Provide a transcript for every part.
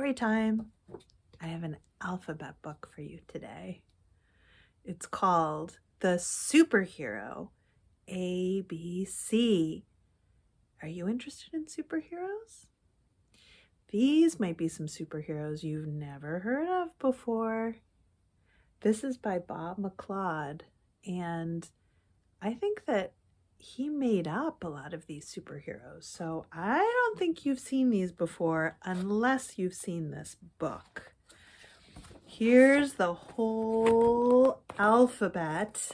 Story time. I have an alphabet book for you today. It's called The Superhero ABC. Are you interested in superheroes? These might be some superheroes you've never heard of before. This is by McLeod, and I think that he made up a lot of these superheroes. So I don't think you've seen these before unless you've seen this book. Here's the whole alphabet.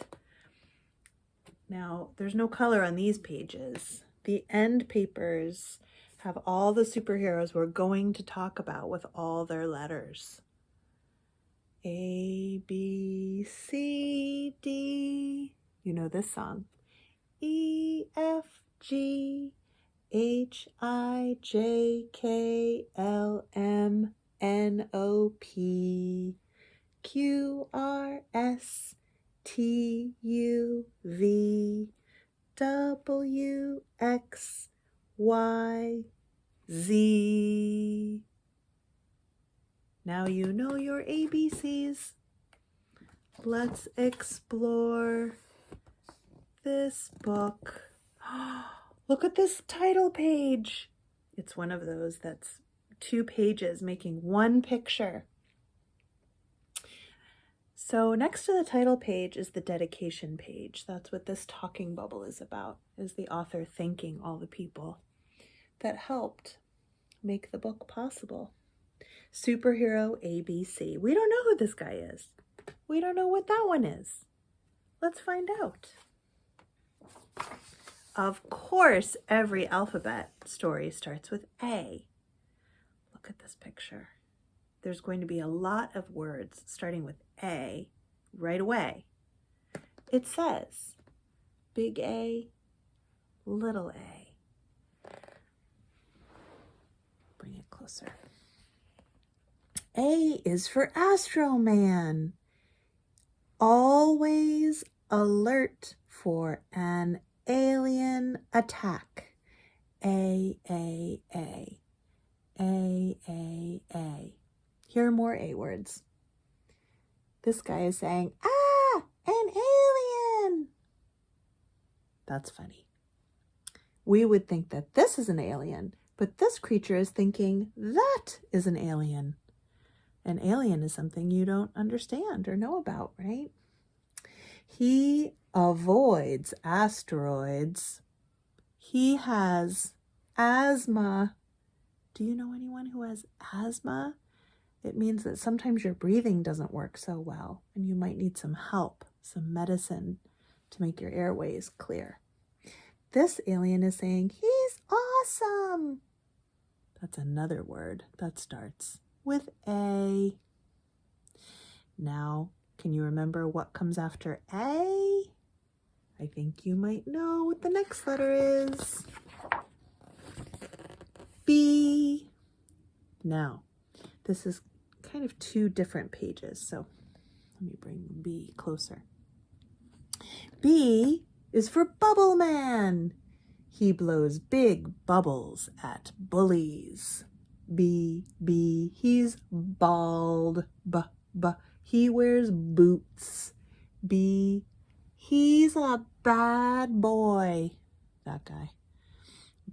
Now, there's no color on these pages. The end papers have all the superheroes we're going to talk about with all their letters. A, B, C, D. You know this song. E, F, G, H, I, J, K, L, M, N, O, P, Q, R, S, T, U, V, W, X, Y, Z. Now you know your ABCs. Let's explore this book. Look at this title page. It's one of those that's 2 pages making one picture. So next to the title page is the dedication page. That's what this talking bubble is about, is the author thanking all the people that helped make the book possible. Superhero ABC. We don't know who this guy is. We don't know what that one is. Let's find out. Of course, every alphabet story starts with A. Look at this picture. There's going to be a lot of words starting with A right away. It says big A, little A. Bring it closer. A is for Astro Man. Always alert for an alien attack. A, A, A. A, A, A. Here are more A words. This guy is saying, ah, an alien. That's funny. We would think that this is an alien, but this creature is thinking that is an alien. An alien is something you don't understand or know about, right? He avoids asteroids. He has asthma. Do you know anyone who has asthma? It means that sometimes your breathing doesn't work so well and you might need some help, some medicine to make your airways clear. This alien is saying, he's awesome. That's another word that starts with A. Now, can you remember what comes after A? I think you might know what the next letter is. B. Now, this is kind of 2 different pages, so let me bring B closer. B is for Bubble Man. He blows big bubbles at bullies. B, B, he's bald. B, B, he wears boots. B, he's a bad boy. That guy.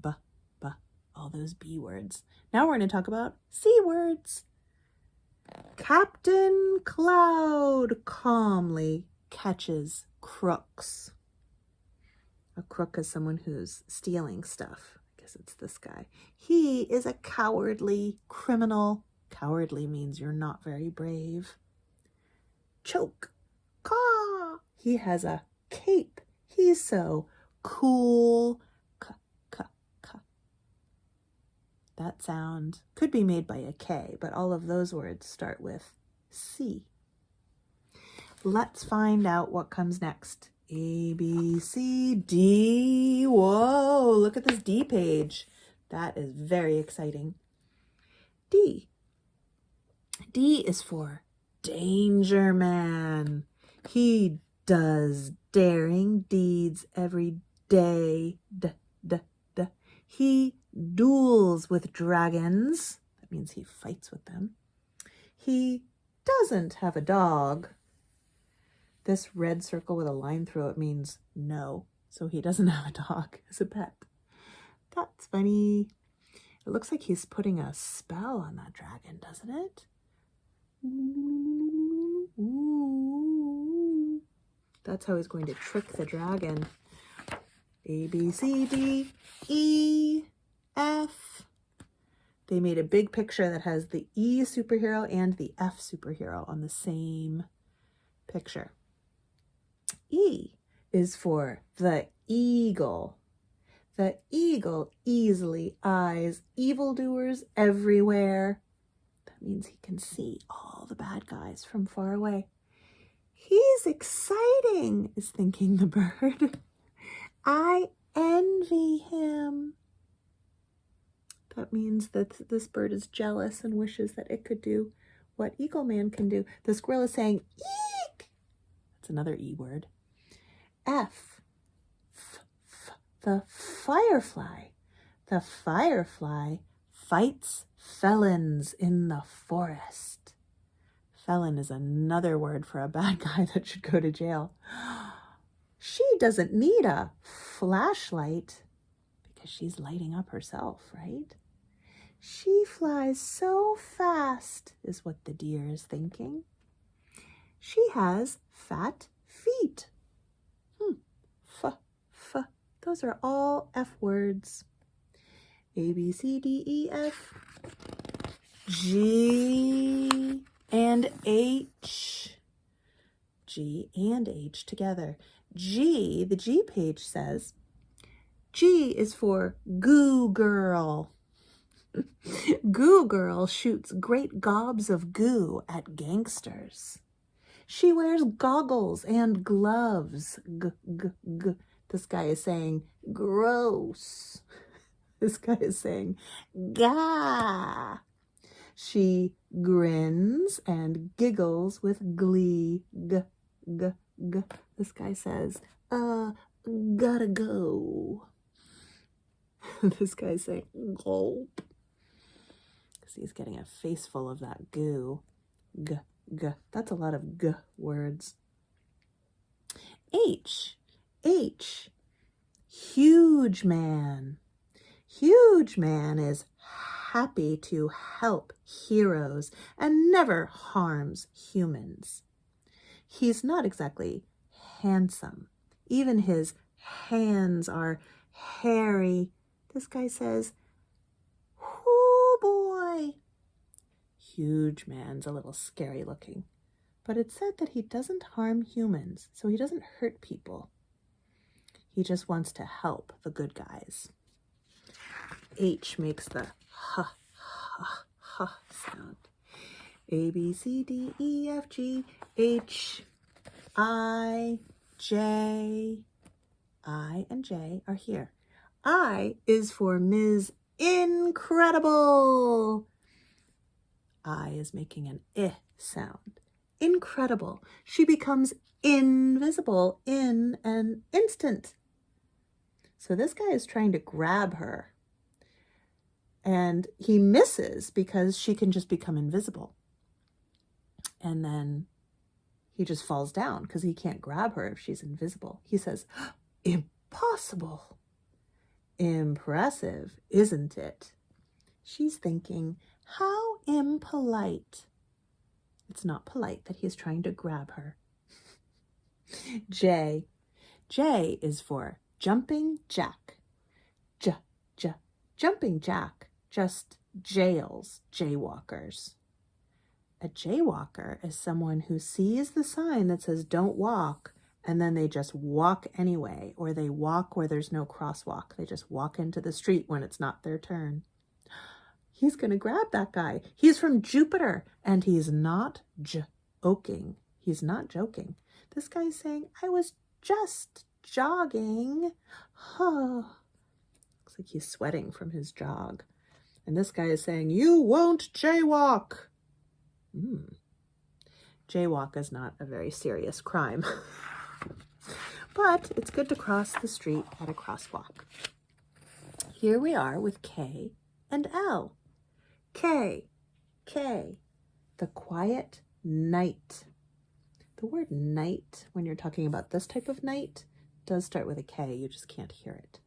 B, B, all those B words. Now we're going to talk about C words. Captain Cloud calmly catches crooks. A crook is someone who's stealing stuff. I guess it's this guy. He is a cowardly criminal. Cowardly means you're not very brave. Choke. Caw. He has a cape. He's so cool. That sound could be made by a K, but all of those words start with C. Let's find out what comes next. A, B, C, D. Whoa, look at this D page. That is very exciting. D. D is for Danger Man. He does daring deeds every day. He duels with dragons. That means he fights with them. He doesn't have a dog. This red circle with a line through it means no. So he doesn't have a dog as a pet. That's funny. It looks like he's putting a spell on that dragon, doesn't it? Ooh. That's how he's going to trick the dragon. A, B, C, D, E, F. They made a big picture that has the E superhero and the F superhero on the same picture. E is for the eagle. The eagle easily eyes evildoers everywhere. That means he can see all the bad guys from far away. He's exciting, is thinking the bird. I envy him. That means that this bird is jealous and wishes that it could do what Eagle Man can do. The squirrel is saying, eek! That's another E word. F. The firefly. The firefly fights felons in the forest. Felon is another word for a bad guy that should go to jail. She doesn't need a flashlight because she's lighting up herself, right? She flies so fast, is what the deer is thinking. She has fat feet. Those are all F words. A, B, C, D, E, F, G, and H. G and H together. G, the G page says, G is for Goo Girl. Goo Girl shoots great gobs of goo at gangsters. She wears goggles and gloves. This guy is saying, gross. This guy is saying, gah. She grins and giggles with glee. This guy says, gotta go. This guy's saying, gulp. Because he's getting a face full of that goo. That's a lot of g words. H. Huge man. Huge man is happy to help heroes and never harms humans. He's not exactly handsome. Even his hands are hairy. This guy says, "Oh boy." Huge man's a little scary looking, but it's said that he doesn't harm humans, so he doesn't hurt people. He just wants to help the good guys. H makes the ha sound. A, B, C, D, E, F, G, H, I, J. I and J are here. I is for Ms. Incredible. I is making an I sound. Incredible. She becomes invisible in an instant. So this guy is trying to grab her. And he misses because she can just become invisible. And then he just falls down because he can't grab her if she's invisible. He says, impossible. Impressive, isn't it? She's thinking, how impolite. It's not polite that he's trying to grab her. J. J is for jumping jack. Jumping jack just jails jaywalkers. A jaywalker is someone who sees the sign that says don't walk, and then they just walk anyway, or they walk where there's no crosswalk. They just walk into the street when it's not their turn. He's going to grab that guy. He's from Jupiter, and he's not joking. He's not joking. This guy's saying, I was just jogging. Looks like he's sweating from his jog. And this guy is saying, you won't jaywalk. Jaywalk is not a very serious crime. But it's good to cross the street at a crosswalk. Here we are with K and L. K, K, the quiet night. The word night, when you're talking about this type of night, does start with a K. You just can't hear it.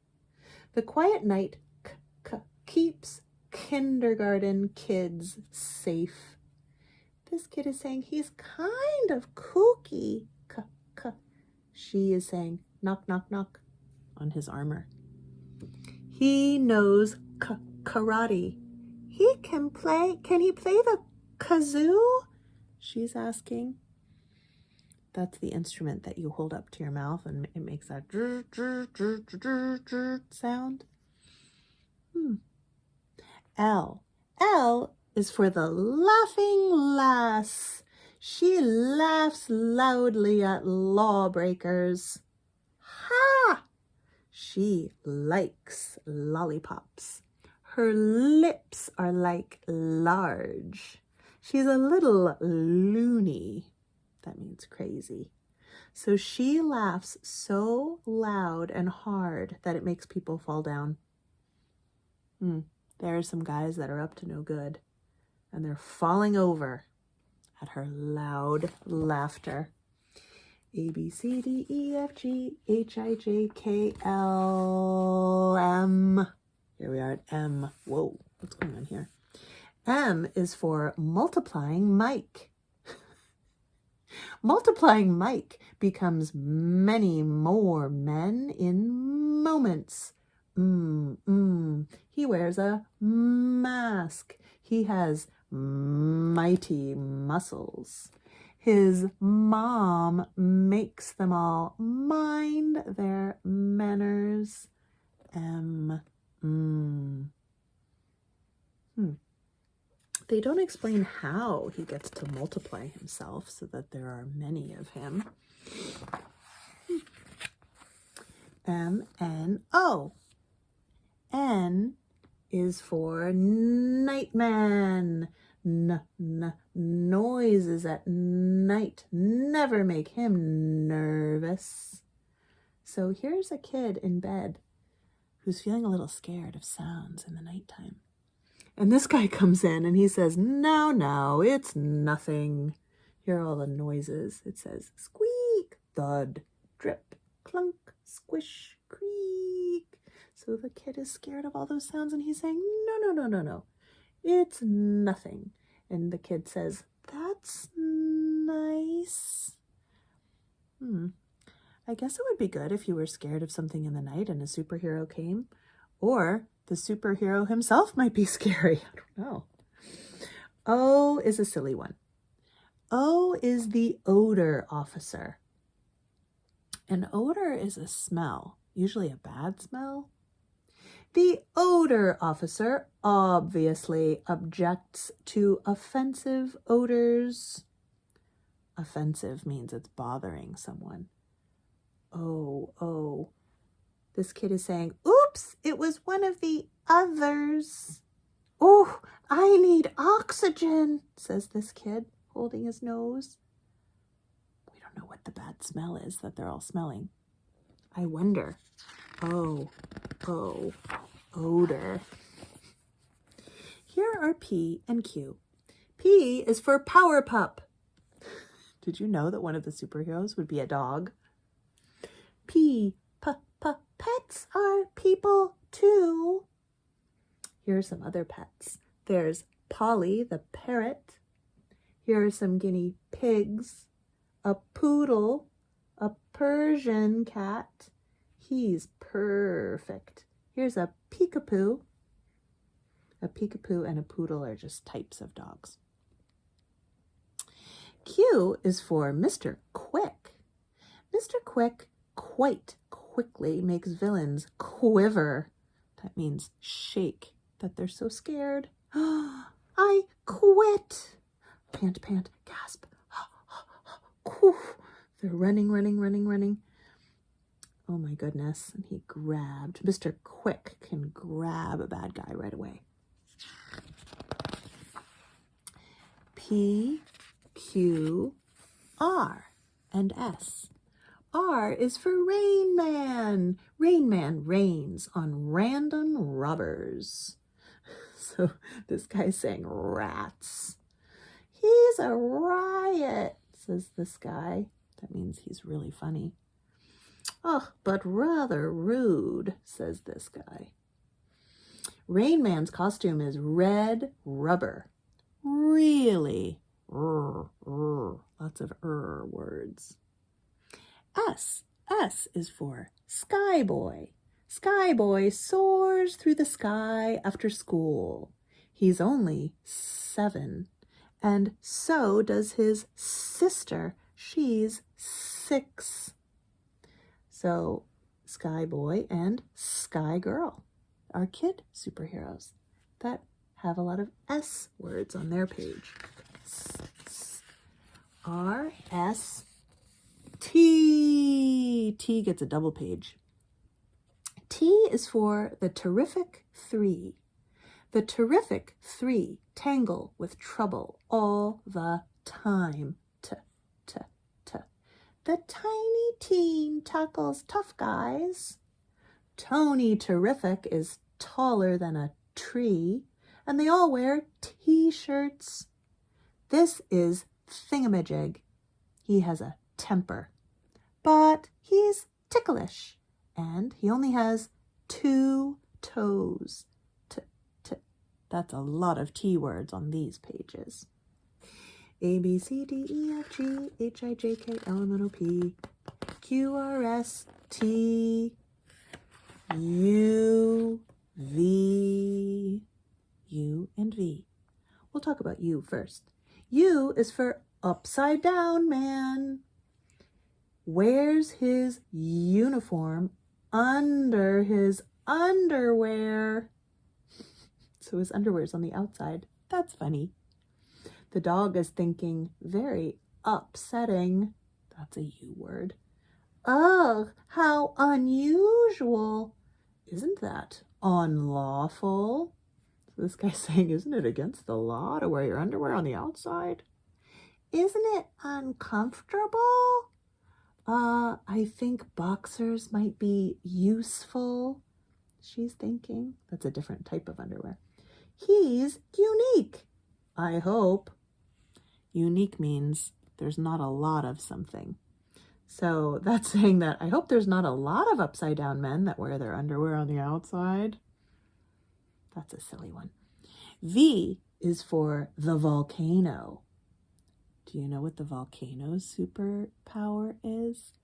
The quiet night keeps kindergarten kids safe. This kid is saying he's kind of kooky. She is saying knock, knock, knock on his armor. He knows karate. Can he play the kazoo? She's asking. That's the instrument that you hold up to your mouth and it makes that sound. L. L is for the laughing lass. She laughs loudly at lawbreakers. Ha! She likes lollipops. Her lips are like large. She's a little loony. That means crazy. So she laughs so loud and hard that it makes people fall down. There are some guys that are up to no good, and they're falling over at her loud laughter. A, B, C, D, E, F, G, H, I, J, K, L, M. Here we are at M. Whoa, what's going on here? M is for multiplying Mike. Multiplying Mike becomes many more men in moments. He wears a mask. He has mighty muscles. His mom makes them all mind their manners. They don't explain how he gets to multiply himself so that there are many of him. M, N, O. N is for nightman. Noises at night never make him nervous. So here's a kid in bed who's feeling a little scared of sounds in the nighttime. And this guy comes in and he says, no, it's nothing. Here are all the noises. It says squeak, thud, drip, clunk, squish, creak. So the kid is scared of all those sounds and he's saying, no. It's nothing. And the kid says, that's nice. I guess it would be good if you were scared of something in the night and a superhero came. Or the superhero himself might be scary. I don't know. O is a silly one. O is the odor officer. An odor is a smell, usually a bad smell. The odor officer obviously objects to offensive odors. Offensive means it's bothering someone. Oh. This kid is saying, oops, it was one of the others. Oh, I need oxygen, says this kid, holding his nose. We don't know what the bad smell is that they're all smelling. I wonder. Oh, odor. Here are P and Q. P is for Power Pup. Did you know that one of the superheroes would be a dog? P, pets are people too. Here are some other pets. There's Polly the parrot. Here are some guinea pigs. A poodle, a Persian cat. He's perfect. Here's a peekapoo. A peekapoo and a poodle are just types of dogs. Q is for Mr. Quick. Mr. Quick quite quickly makes villains quiver. That means shake, that they're so scared. I quit. Pant, pant, gasp. They're running. Oh my goodness. And he grabbed. Mr. Quick can grab a bad guy right away. P, Q, R, and S. R is for Rain Man. Rain Man rains on random robbers. So this guy's saying rats. He's a riot, says this guy. That means he's really funny. Oh, but rather rude, says this guy. Rain Man's costume is red rubber. Really? Lots of words. S is for Sky Boy. Sky Boy soars through the sky after school. He's only 7, and so does his sister. She's 6. So Sky Boy and Sky Girl are kid superheroes that have a lot of S words on their page. R-S T. T gets a double page. T is for the Terrific 3. The Terrific 3 tangle with trouble all the time. T. The Tiny Teen tackles tough guys. Tony Terrific is taller than a tree, and they all wear t-shirts. This is Thingamajig. He has a temper, but he's ticklish, and he only has 2 toes. That's a lot of T words on these pages. A, B, C, D, E, F, G, H, I, J, K, L, M, N, O, P, Q, R, S, T, U, V, U, and V. We'll talk about U first. U is for Upside Down Man. Wears his uniform under his underwear. So his underwear's on the outside. That's funny. The dog is thinking, very upsetting. That's a U word. Ugh, how unusual. Isn't that unlawful? So this guy's saying, isn't it against the law to wear your underwear on the outside? Isn't it uncomfortable? I think boxers might be useful, she's thinking. That's a different type of underwear. He's unique, I hope. Unique means there's not a lot of something. So that's saying that I hope there's not a lot of upside down men that wear their underwear on the outside. That's a silly one. V is for the volcano. Do you know what the volcano's superpower is?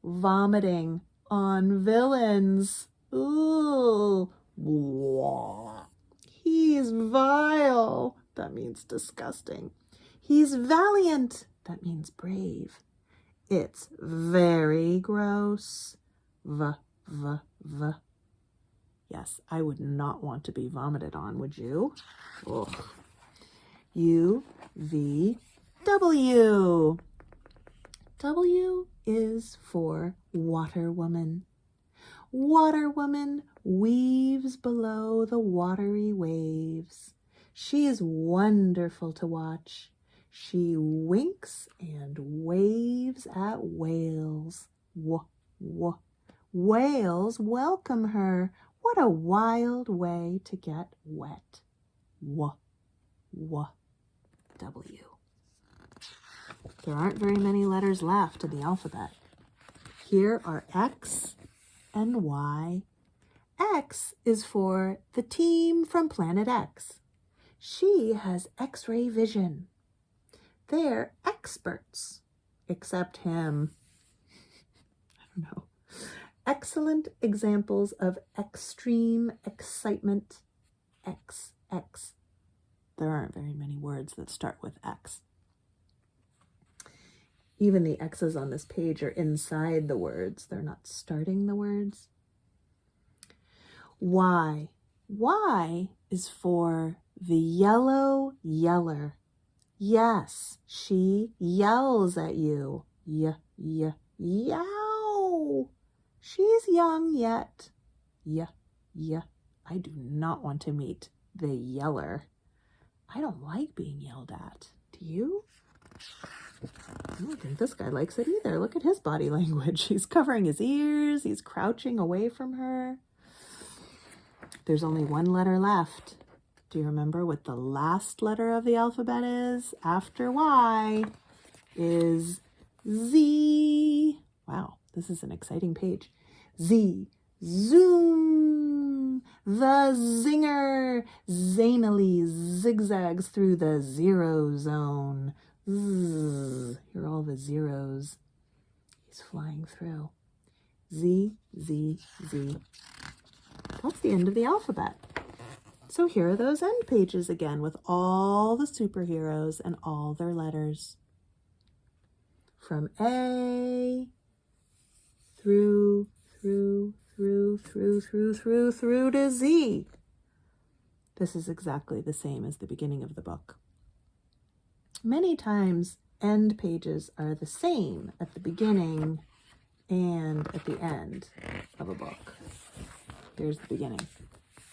Vomiting on villains. Ooh. He's vile. That means disgusting. He's valiant. That means brave. It's very gross. V. Yes, I would not want to be vomited on, would you? Ugh. U, V, W. W is for Water Woman. Water Woman weaves below the watery waves. She is wonderful to watch. She winks and waves at whales. Whales welcome her. What a wild way to get wet. W. There aren't very many letters left in the alphabet. Here are X and Y. X is for the team from Planet X. She has X-ray vision. They're experts, except him. I don't know. Excellent examples of extreme excitement. X. There aren't very many words that start with X. Even the X's on this page are inside the words. They're not starting the words. Y. Y is for the yellow yeller. Yes, she yells at you. Yow. She's young yet. I do not want to meet the yeller. I don't like being yelled at. Do you? I don't think this guy likes it either. Look at his body language. He's covering his ears. He's crouching away from her. There's only one letter left. Do you remember what the last letter of the alphabet is? After Y is Z. Wow, this is an exciting page. Z. Zoom. The zinger zanily zigzags through the zero zone. Zzz. Here are all the zeros. He's flying through. Z, Z, Z. That's the end of the alphabet. So here are those end pages again with all the superheroes and all their letters. From A through to Z. This is exactly the same as the beginning of the book. Many times end pages are the same at the beginning and at the end of a book. Here's the beginning.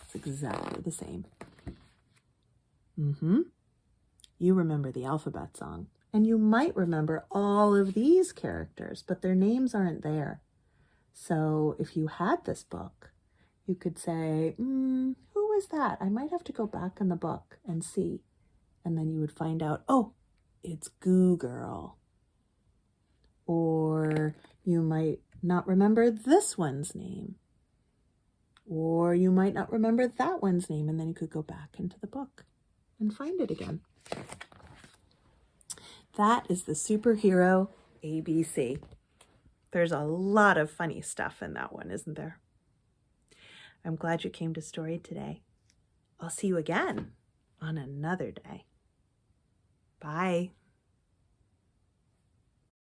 It's exactly the same. You remember the alphabet song, and you might remember all of these characters, but their names aren't there. So if you had this book, you could say, who was that? I might have to go back in the book and see. And then you would find out, oh, it's Goo Girl. Or you might not remember this one's name. Or you might not remember that one's name, and then you could go back into the book and find it again. That is the superhero ABC. There's a lot of funny stuff in that one, isn't there? I'm glad you came to Story today. I'll see you again on another day. Bye.